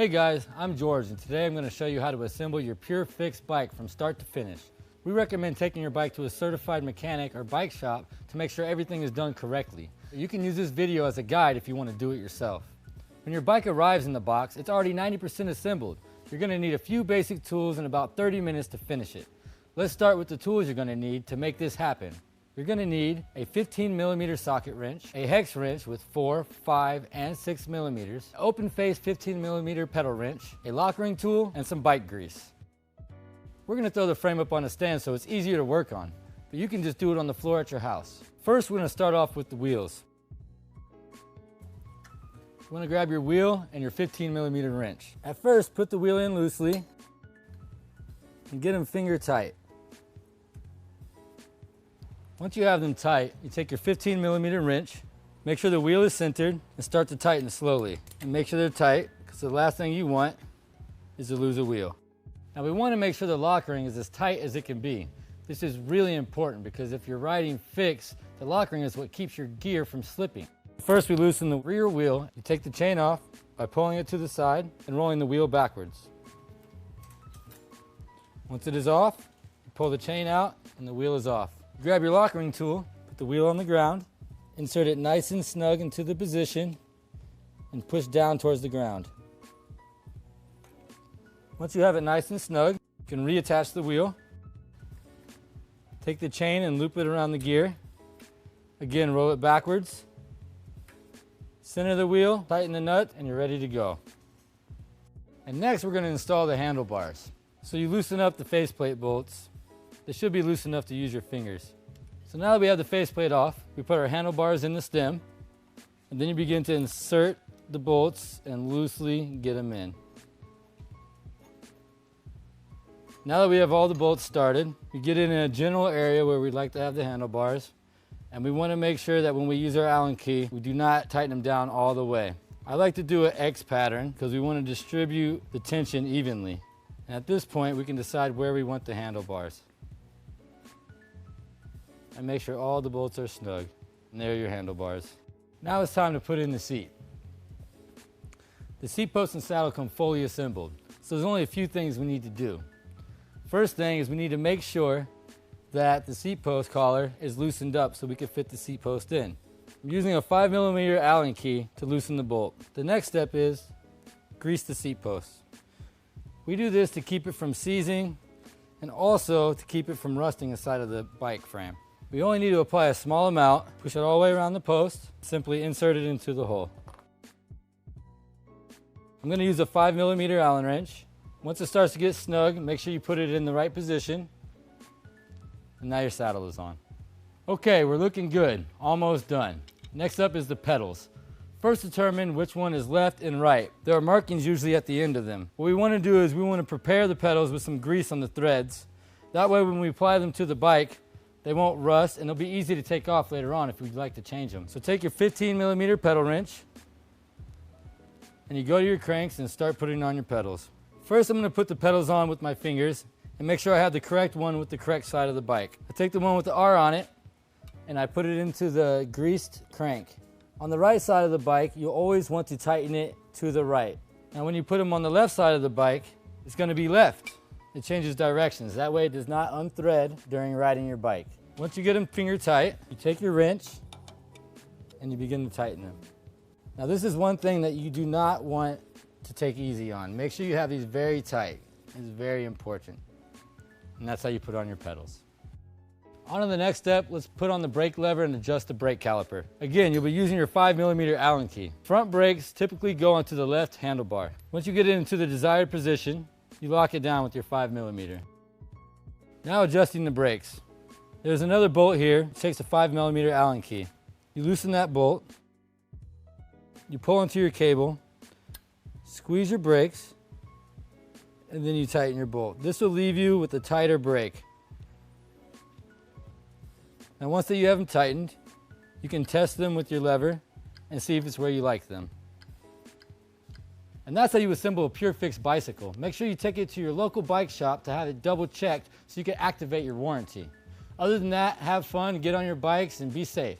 Hey guys, I'm George, and today I'm going to show you how to assemble your Pure Fix bike from start to finish. We recommend taking your bike to a certified mechanic or bike shop to make sure everything is done correctly. You can use this video as a guide if you want to do it yourself. When your bike arrives in the box, it's already 90% assembled. You're going to need a few basic tools and about 30 minutes to finish it. Let's start with the tools you're going to need to make this happen. You're going to need a 15mm socket wrench, a hex wrench with 4, 5, and 6 millimeters, an open face 15mm pedal wrench, a lock ring tool, and some bike grease. We're going to throw the frame up on a stand so it's easier to work on, but you can just do it on the floor at your house. First, we're going to start off with the wheels. You want to grab your wheel and your 15mm wrench. At first, put the wheel in loosely and get them finger tight. Once you have them tight, you take your 15mm wrench, make sure the wheel is centered, and start to tighten slowly. And make sure they're tight, because the last thing you want is to lose a wheel. Now we want to make sure the lock ring is as tight as it can be. This is really important because if you're riding fixed, the lock ring is what keeps your gear from slipping. First, we loosen the rear wheel. You take the chain off by pulling it to the side and rolling the wheel backwards. Once it is off, you pull the chain out and the wheel is off. Grab your lock ring tool, put the wheel on the ground, insert it nice and snug into the position, and push down towards the ground. Once you have it nice and snug, you can reattach the wheel. Take the chain and loop it around the gear. Again, roll it backwards. Center the wheel, tighten the nut, and you're ready to go. And next, we're going to install the handlebars. So you loosen up the faceplate bolts. They should be loose enough to use your fingers. So now that we have the faceplate off, we put our handlebars in the stem, and then you begin to insert the bolts and loosely get them in. Now that we have all the bolts started, we get in a general area where we'd like to have the handlebars, and we want to make sure that when we use our Allen key, we do not tighten them down all the way. I like to do an X pattern because we want to distribute the tension evenly. And at this point, we can decide where we want the handlebars. And make sure all the bolts are snug. And there are your handlebars. Now it's time to put in the seat. The seat post and saddle come fully assembled, so there's only a few things we need to do. First thing is we need to make sure that the seat post collar is loosened up so we can fit the seat post in. I'm using a 5mm Allen key to loosen the bolt. The next step is grease the seat post. We do this to keep it from seizing and also to keep it from rusting inside of the bike frame. We only need to apply a small amount, push it all the way around the post, simply insert it into the hole. I'm going to use a 5mm Allen wrench. Once it starts to get snug, make sure you put it in the right position. And now your saddle is on. Okay, we're looking good, almost done. Next up is the pedals. First, determine which one is left and right. There are markings usually at the end of them. What we want to do is we want to prepare the pedals with some grease on the threads. That way when we apply them to the bike, they won't rust, and they'll be easy to take off later on if we'd like to change them. So take your 15mm pedal wrench, and you go to your cranks and start putting on your pedals. First, I'm going to put the pedals on with my fingers and make sure I have the correct one with the correct side of the bike. I take the one with the R on it, and I put it into the greased crank. On the right side of the bike, you'll always want to tighten it to the right. Now when you put them on the left side of the bike, it's going to be left. It changes directions. That way it does not unthread during riding your bike. Once you get them finger tight, you take your wrench and you begin to tighten them. Now this is one thing that you do not want to take easy on. Make sure you have these very tight. It's very important. And that's how you put on your pedals. On to the next step, let's put on the brake lever and adjust the brake caliper. Again, you'll be using your 5mm Allen key. Front brakes typically go onto the left handlebar. Once you get it into the desired position, you lock it down with your 5mm. Now adjusting the brakes. There's another bolt here. It takes a 5mm Allen key. You loosen that bolt. You pull onto your cable. Squeeze your brakes. And then you tighten your bolt. This will leave you with a tighter brake. Now once that you have them tightened, you can test them with your lever and see if it's where you like them. And that's how you assemble a Pure Fix bicycle. Make sure you take it to your local bike shop to have it double checked so you can activate your warranty. Other than that, have fun, get on your bikes, and be safe.